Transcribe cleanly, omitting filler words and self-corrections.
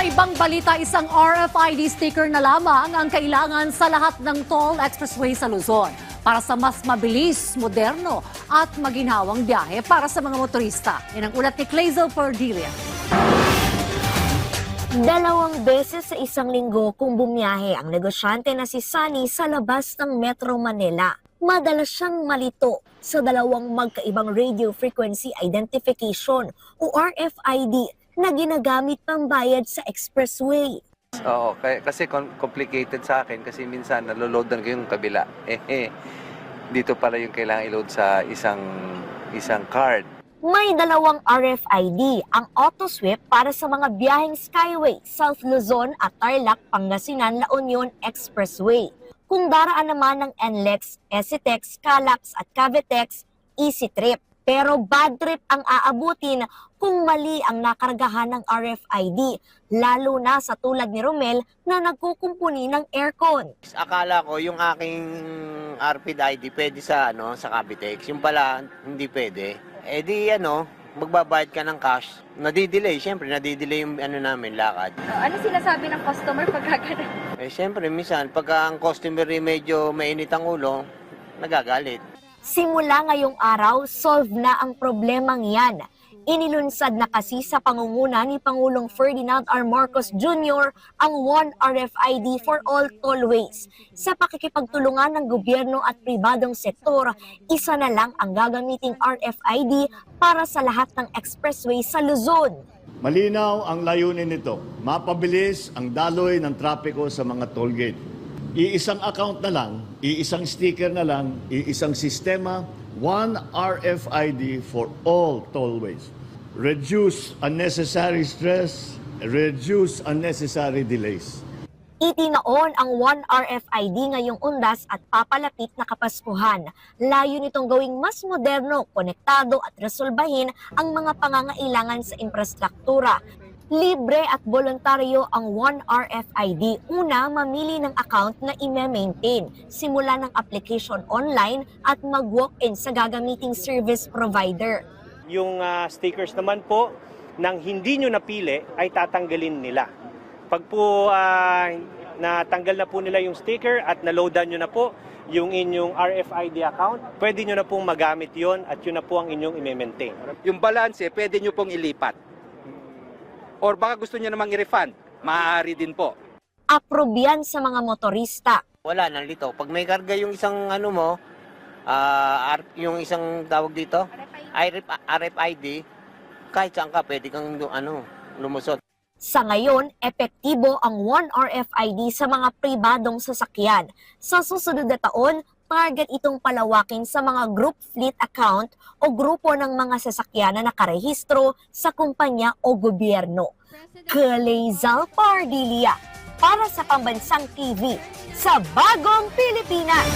Sa ibang balita, isang RFID sticker na lamang ang kailangan sa lahat ng toll expressway sa Luzon para sa mas mabilis, moderno at maginhawang biyahe para sa mga motorista. Yan ang ulat ni Clazel Perdilia. 2 beses sa isang linggo kung bumiyahe ang negosyante na si Sunny sa labas ng Metro Manila. Madalas siyang malito sa dalawang magkaibang radio frequency identification o RFID na ginagamit pambayad sa expressway. Oo, kasi complicated sa akin kasi minsan naloloadan ko yung kabila. Dito pala yung kailangan i-load sa isang card. May 2 RFID, ang AutoSweep para sa mga biyaheng Skyway, South Luzon at Tarlac, Pangasinan, La Union Expressway. Kung daraan naman ng NLEX, EasyTex, Calax at Cavitex, EasyTrip. Pero bad trip ang aabutin kung mali ang nakargahan ng RFID, lalo na sa tulad ni Romel na nagkukumpuni ng aircon. Akala ko yung aking RFID pwede sa Cavitex, yung pala hindi pwede. Magbabayad ka ng cash. Nadidelay, syempre nadidelay yung namin lakad. Ano sinasabi ng customer pag gagana? Syempre minsan pagka ang customer medyo mainit ang ulo, nagagalit. Simula ngayong araw, solve na ang problemang yan. Inilunsad na kasi sa pangunguna ni Pangulong Ferdinand R. Marcos Jr. ang One RFID for all tollways. Sa pakikipagtulungan ng gobyerno at pribadong sektor, isa na lang ang gagamiting RFID para sa lahat ng expressway sa Luzon. Malinaw ang layunin nito, mapabilis ang daloy ng trapiko sa mga tollgate. Iisang account na lang, iisang sticker na lang, iisang sistema, one RFID for all tollways. Reduce unnecessary stress, reduce unnecessary delays. Itinaon ang One RFID ngayong undas at papalapit na Kapaskuhan. Layo nitong gawing mas moderno, konektado at resolbahin ang mga pangangailangan sa infrastruktura. Libre at voluntaryo ang One RFID. Una, mamili ng account na i-maintain. Simula ng application online at mag-walk-in sa gagamiting service provider. Yung stickers naman po, nang hindi nyo napili, ay tatanggalin nila. Pag po natanggal na po nila yung sticker at naloadan nyo na po yung inyong RFID account, pwede nyo na pong magamit yon at yun na po ang inyong i-maintain. Yung balance, pwede nyo pong ilipat. Or baka gusto niyo namang i-refund, maaari din po. Approve yan sa mga motorista. Wala nang lito. Pag may karga yung isang yung isang tawag dito, RFID, kahit saan ka pwede kang lumusot. Sa ngayon, epektibo ang One RFID sa mga pribadong sasakyan. Sa susunod na taon, target itong palawakin sa mga group fleet account o grupo ng mga sasakyan na nakarehistro sa kumpanya o gobyerno. Clazel Perdilia para sa Pambansang TV sa Bagong Pilipinas.